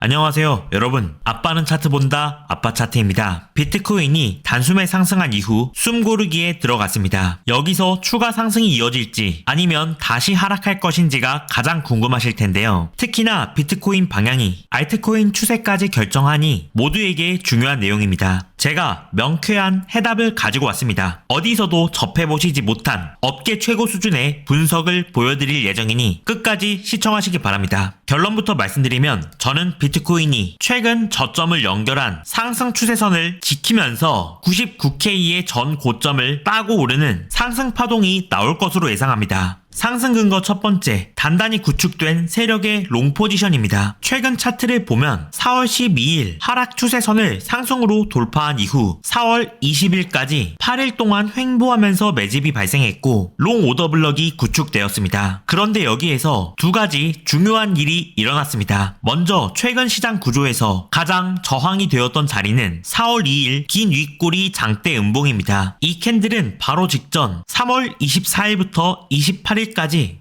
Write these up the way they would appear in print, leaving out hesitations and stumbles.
안녕하세요 여러분, 아빠는 차트 본다 아빠 차트입니다. 비트코인이 단숨에 상승한 이후 숨고르기에 들어갔습니다. 여기서 추가 상승이 이어질지 아니면 다시 하락할 것인지가 가장 궁금하실 텐데요. 특히나 비트코인 방향이 알트코인 추세까지 결정하니 모두에게 중요한 내용입니다. 제가 명쾌한 해답을 가지고 왔습니다. 어디서도 접해보시지 못한 업계 최고 수준의 분석을 보여드릴 예정이니 끝까지 시청하시기 바랍니다. 결론부터 말씀드리면 저는 비트코인이 최근 저점을 연결한 상승 추세선을 지키면서 99K의 전 고점을 따고 오르는 상승 파동이 나올 것으로 예상합니다. 상승 근거 첫 번째, 단단히 구축된 세력의 롱 포지션입니다. 최근 차트를 보면 4월 12일 하락 추세선을 상승으로 돌파한 이후 4월 20일까지 8일 동안 횡보하면서 매집이 발생했고 롱 오더 블럭이 구축되었습니다. 그런데 여기에서 두 가지 중요한 일이 일어났습니다. 먼저 최근 시장 구조에서 가장 저항이 되었던 자리는 4월 2일 긴 윗꼬리 장대 음봉입니다. 이 캔들은 바로 직전 3월 24일부터 28일까지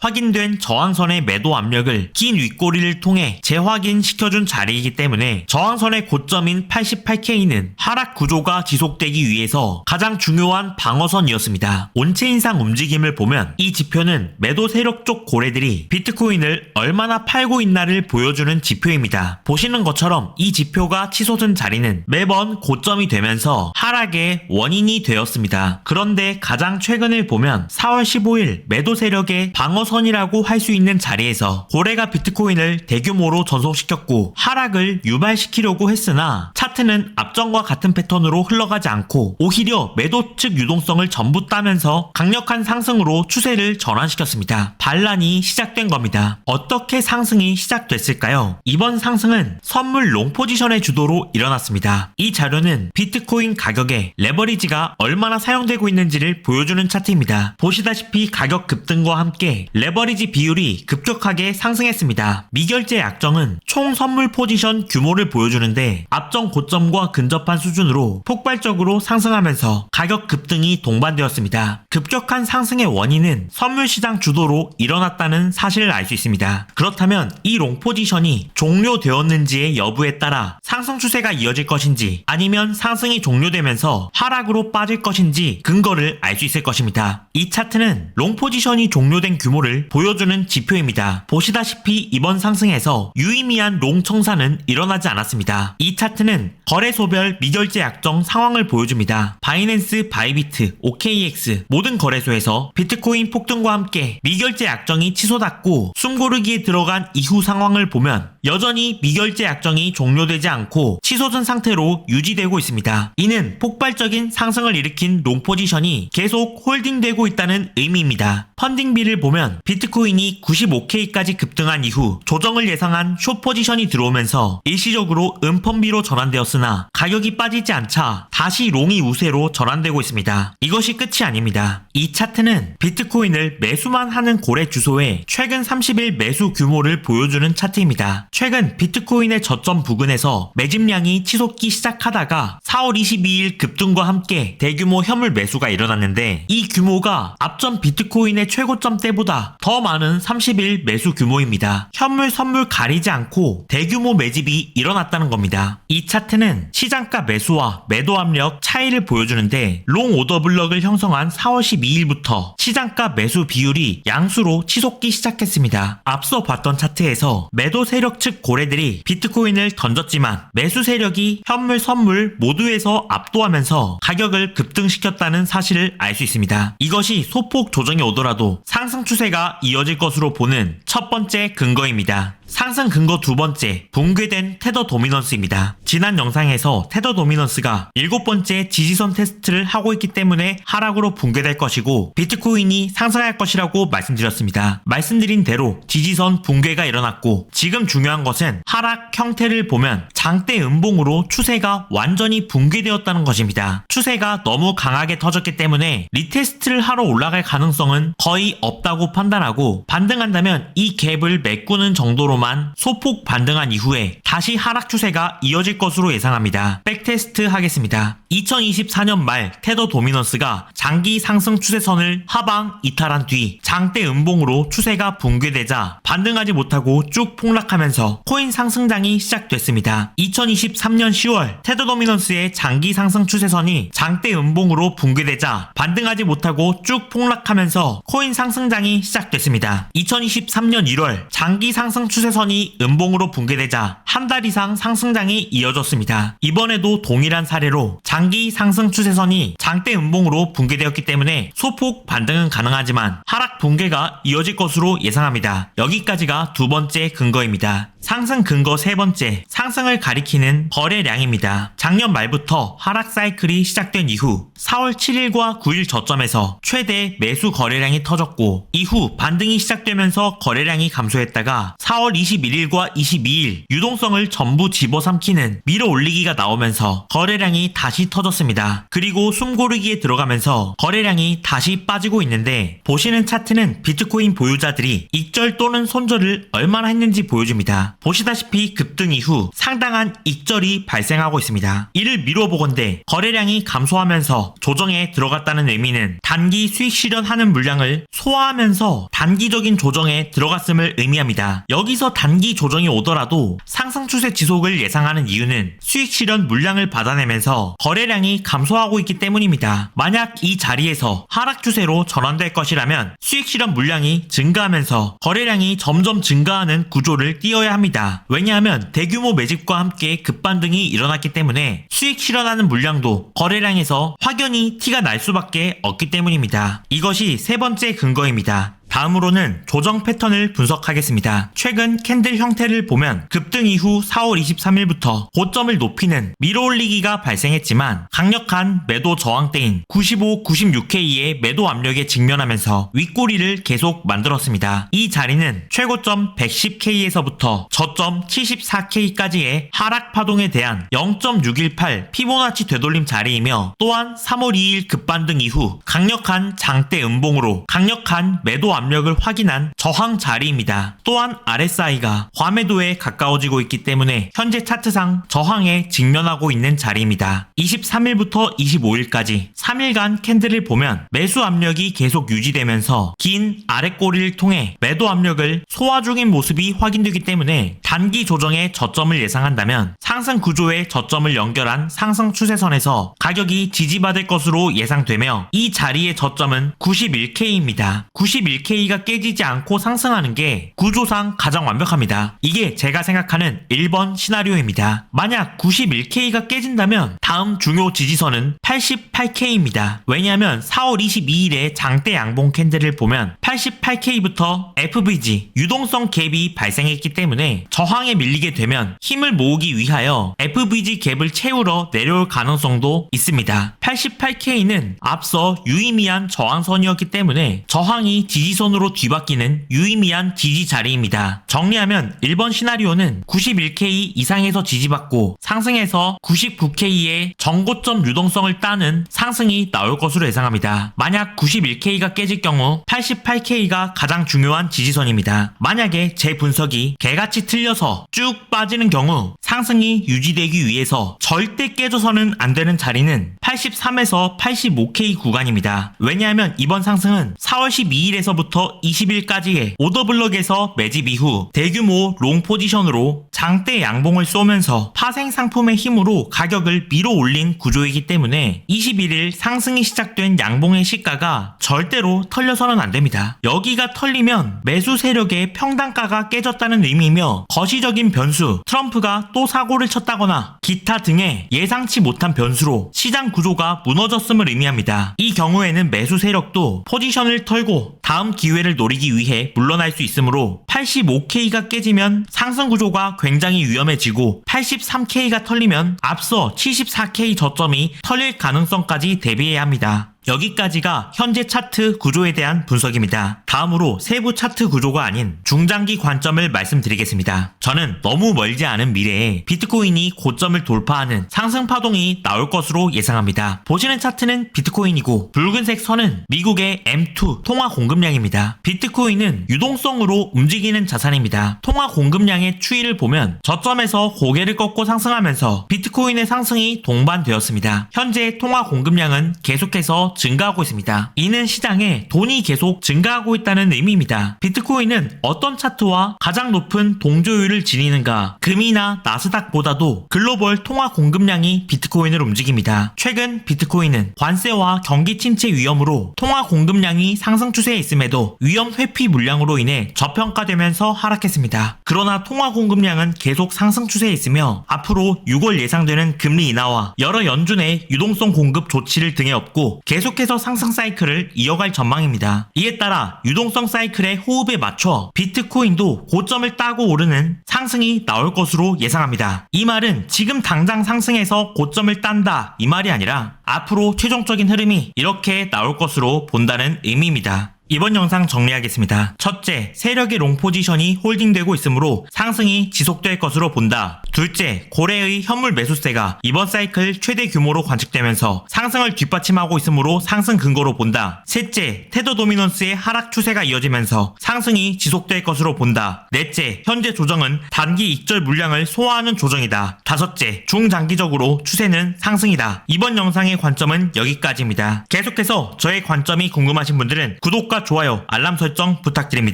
확인된 저항선의 매도 압력을 긴 윗꼬리를 통해 재확인시켜준 자리이기 때문에 저항선의 고점인 88K는 하락 구조가 지속되기 위해서 가장 중요한 방어선이었습니다. 온체인상 움직임을 보면 이 지표는 매도 세력 쪽 고래들이 비트코인을 얼마나 팔고 있나를 보여주는 지표입니다. 보시는 것처럼 이 지표가 치솟은 자리는 매번 고점이 되면서 하락의 원인이 되었습니다. 그런데 가장 최근을 보면 4월 15일 매도 세력의 방어선이라고 할 수 있는 자리에서 고래가 비트코인을 대규모로 전송시켰고 하락을 유발시키려고 했으나 차트는 앞전과 같은 패턴으로 흘러가지 않고 오히려 매도 측 유동성을 전부 따면서 강력한 상승으로 추세를 전환시켰습니다. 반란이 시작된 겁니다. 어떻게 상승이 시작됐을까요? 이번 상승은 선물 롱 포지션의 주도로 일어났습니다. 이 자료는 비트코인 가격에 레버리지가 얼마나 사용되고 있는지를 보여주는 차트입니다. 보시다시피 가격 급등과 함께 레버리지 비율이 급격하게 상승했습니다. 미결제 약정은 총 선물 포지션 규모를 보여주는데 앞전 고점과 근접한 수준으로 폭발적으로 상승하면서 가격 급등이 동반되었습니다. 급격한 상승의 원인은 선물 시장 주도로 일어났다는 사실을 알 수 있습니다. 그렇다면 이 롱 포지션이 종료되었는지의 여부에 따라 상승 추세가 이어질 것인지 아니면 상승이 종료되면서 하락으로 빠질 것인지 근거를 알 수 있을 것입니다. 이 차트는 롱 포지션이 종료된 규모를 보여주는 지표입니다. 보시다시피 이번 상승에서 유의미한 롱 청산은 일어나지 않았습니다. 이 차트는 거래소별 미결제 약정 상황을 보여줍니다. 바이낸스, 바이비트, OKX 모든 거래소에서 비트코인 폭등과 함께 미결제 약정이 치솟았고 숨고르기에 들어간 이후 상황을 보면 여전히 미결제 약정이 종료되지 않고 치솟은 상태로 유지되고 있습니다. 이는 폭발적인 상승을 일으킨 롱 포지션이 계속 홀딩되고 있다는 의미입니다. 펀딩비를 보면 비트코인이 95K까지 급등한 이후 조정을 예상한 숏 포지션이 들어오면서 일시적으로 음펀비로 전환되었으나 가격이 빠지지 않자 다시 롱이 우세로 전환되고 있습니다. 이것이 끝이 아닙니다. 이 차트는 비트코인을 매수만 하는 고래 주소의 최근 30일 매수 규모를 보여주는 차트입니다. 최근 비트코인의 저점 부근에서 매집량이 치솟기 시작하다가 4월 22일 급등과 함께 대규모 현물 매수가 일어났는데 이 규모가 앞전 비트코인의 최고점 때보다 더 많은 30일 매수 규모입니다. 현물 선물 가리지 않고 대규모 매집이 일어났다는 겁니다. 이 차트는 시장가 매수와 매도 압력 차이를 보여주는데 롱 오더 블럭을 형성한 4월 12일부터 시장가 매수 비율이 양수로 치솟기 시작했습니다. 앞서 봤던 차트에서 매도 세력 측 고래들이 비트코인을 던졌지만 매수 세력이 현물 선물 모두에서 압도하면서 가격을 급등시켰다는 사실을 알 수 있습니다. 이것이 소폭 조정이 오더라도 상승 추세가 이어질 것으로 보는 첫 번째 근거입니다. 상승 근거 두 번째, 붕괴된 테더 도미넌스입니다. 지난 영상에서 테더 도미넌스가 7번째 지지선 테스트를 하고 있기 때문에 하락으로 붕괴될 것이고 비트코인이 상승할 것이라고 말씀드렸습니다. 말씀드린 대로 지지선 붕괴가 일어났고 지금 중요한 것은 하락 형태를 보면 장대 음봉으로 추세가 완전히 붕괴되었다는 것입니다. 추세가 너무 강하게 터졌기 때문에 리테스트를 하러 올라갈 가능성은 거의 없다고 판단하고 반등한다면 이 갭을 메꾸는 정도로만 소폭 반등한 이후에 다시 하락 추세가 이어질 것으로 예상합니다. 백테스트 백테스트 하겠습니다. 2024년 말 테더 도미넌스가 장기 상승 추세선을 하방 이탈한 뒤 장대 음봉으로 추세가 붕괴되자 반등하지 못하고 쭉 폭락하면서 코인 상승장이 시작됐습니다. 2023년 10월 테더 도미넌스의 장기 상승 추세선이 장대 음봉으로 붕괴되자 반등하지 못하고 쭉 폭락하면서 코인 상승장이 시작됐습니다. 2023년 1월 장기 상승 추세선이 음봉으로 붕괴되자 한 달 이상 상승장이 이어졌습니다. 이번에도 동일한 사례로 장기 상승 추세선이 장대 음봉으로 붕괴되었기 때문에 소폭 반등은 가능하지만 하락 붕괴가 이어질 것으로 예상합니다. 여기까지가 두 번째 근거입니다. 상승 근거 세 번째, 상승을 가리키는 거래량입니다. 작년 말부터 하락 사이클이 시작된 이후 4월 7일과 9일 저점에서 최대 매수 거래량이 터졌고 이후 반등이 시작되면서 거래량이 감소했다가 4월 21일과 22일 유동성을 전부 집어삼키는 밀어올리기가 나오면서 거래량이 다시 터졌습니다. 그리고 숨고르기에 들어가면서 거래량이 다시 빠지고 있는데 보시는 차트는 비트코인 보유자들이 익절 또는 손절을 얼마나 했는지 보여줍니다. 보시다시피 급등 이후 상당한 익절이 발생하고 있습니다. 이를 미뤄보건대 거래량이 감소하면서 조정에 들어갔다는 의미는 단기 수익 실현하는 물량을 소화하면서 단기적인 조정에 들어갔음을 의미합니다. 여기서 단기 조정이 오더라도 상승 추세 지속을 예상하는 이유는 수익 실현 물량을 받아내면서 거래량이 감소하고 있기 때문입니다. 만약 이 자리에서 하락 추세로 전환될 것이라면 수익 실현 물량이 증가하면서 거래량이 점점 증가하는 구조를 띄어야 합니다. 왜냐하면 대규모 매집과 함께 급반등이 일어났기 때문에 수익 실현하는 물량도 거래량에서 확연히 티가 날 수밖에 없기 때문입니다. 이것이 세 번째 근거입니다. 다음으로는 조정 패턴을 분석하겠습니다. 최근 캔들 형태를 보면 급등 이후 4월 23일부터 고점을 높이는 밀어올리기가 발생했지만 강력한 매도 저항대인 95, 96K의 매도 압력에 직면하면서 윗꼬리를 계속 만들었습니다. 이 자리는 최고점 110K에서부터 저점 74K까지의 하락 파동에 대한 0.618 피보나치 되돌림 자리이며 또한 3월 2일 급반등 이후 강력한 장대 음봉으로 강력한 매도 압력을 확인한 저항 자리입니다. 또한 RSI가 과매도에 가까워지고 있기 때문에 현재 차트상 저항에 직면하고 있는 자리입니다. 23일부터 25일까지 3일간 캔들을 보면 매수 압력이 계속 유지되면서 긴 아랫꼬리를 통해 매도 압력을 소화 중인 모습이 확인되기 때문에 단기 조정의 저점을 예상한다면 상승 구조의 저점을 연결한 상승 추세선에서 가격이 지지받을 것으로 예상되며 이 자리의 저점은 91K입니다. 91K가 깨지지 않고 상승하는 게 구조상 가장 완벽합니다. 이게 제가 생각하는 1번 시나리오입니다. 만약 91K가 깨진다면 다음 중요 지지선은 88K입니다. 왜냐하면 4월 22일에 장대 양봉 캔들을 보면 88K부터 FVG 유동성 갭이 발생했기 때문에 저항에 밀리게 되면 힘을 모으기 위하여 FVG 갭을 채우러 내려올 가능성도 있습니다. 88K는 앞서 유의미한 저항선이었기 때문에 저항이 지지선으로 뒤바뀌는 유의미한 지지 자리입니다. 정리하면 1번 시나리오는 91K 이상에서 지지받고 상승해서 99K의 정고점 유동성을 따는 상승이 나올 것으로 예상합니다. 만약 91K가 깨질 경우 88K가 가장 중요한 지지선입니다. 만약에 제 분석이 개같이 틀려서 쭉 빠지는 경우 상승이 유지되기 위해서 절대 깨져서는 안 되는 자리는 83에서 85K 구간입니다. 왜냐하면 이번 상승은 4월 12일에서부터 20일까지의 오더블럭에서 매집 이후 대규모 롱 포지션으로 장대 양봉을 쏘면서 파생 상품의 힘으로 가격을 밀어 올린 구조이기 때문에 21일 상승이 시작된 양봉의 시가가 절대로 털려서는 안 됩니다. 여기가 털리면 매수 세력의 평단가가 깨졌다는 의미이며 거시적인 변수, 트럼프가 또 사고를 쳤다거나 기타 등의 예상치 못한 변수로 시장 구조가 무너졌음을 의미합니다. 이 경우에는 매수 세력도 포지션을 털고 다음 기회를 노리기 위해 물러날 수 있으므로 85K가 깨지면 상승 구조가 굉장히 위험해지고 83K가 털리면 앞서 74K 저점이 털릴 가능성까지 대비해야 합니다. 여기까지가 현재 차트 구조에 대한 분석입니다. 다음으로 세부 차트 구조가 아닌 중장기 관점을 말씀드리겠습니다. 저는 너무 멀지 않은 미래에 비트코인이 고점을 돌파하는 상승 파동이 나올 것으로 예상합니다. 보시는 차트는 비트코인이고 붉은색 선은 미국의 M2 통화 공급량입니다. 비트코인은 유동성으로 움직이는 자산입니다. 통화 공급량의 추이를 보면 저점에서 고개를 가게를 꺾고 상승하면서 비트코인의 상승이 동반되었습니다. 현재 통화 공급량은 계속해서 증가하고 있습니다. 이는 시장에 돈이 계속 증가하고 있다는 의미입니다. 비트코인은 어떤 차트와 가장 높은 동조율을 지니는가? 금이나 나스닥보다도 글로벌 통화 공급량이 비트코인을 움직입니다. 최근 비트코인은 관세와 경기 침체 위험으로 통화 공급량이 상승 추세에 있음에도 위험 회피 물량으로 인해 저평가되면서 하락했습니다. 그러나 통화 공급량은 계속 상승 추세에 있으며 앞으로 6월 예상되는 금리 인하와 여러 연준의 유동성 공급 조치를 등에 업고 계속해서 상승 사이클을 이어갈 전망입니다. 이에 따라 유동성 사이클의 호흡에 맞춰 비트코인도 고점을 따고 오르는 상승이 나올 것으로 예상합니다. 이 말은 지금 당장 상승해서 고점을 딴다 이 말이 아니라 앞으로 최종적인 흐름이 이렇게 나올 것으로 본다는 의미입니다. 이번 영상 정리하겠습니다. 첫째, 세력의 롱 포지션이 홀딩되고 있으므로 상승이 지속될 것으로 본다. 둘째, 고래의 현물 매수세가 이번 사이클 최대 규모로 관측되면서 상승을 뒷받침하고 있으므로 상승 근거로 본다. 셋째, 테더 도미넌스의 하락 추세가 이어지면서 상승이 지속될 것으로 본다. 넷째, 현재 조정은 단기 익절 물량을 소화하는 조정이다. 다섯째, 중장기적으로 추세는 상승이다. 이번 영상의 관점은 여기까지입니다. 계속해서 저의 관점이 궁금하신 분들은 구독과 좋아요, 알람 설정 부탁드립니다.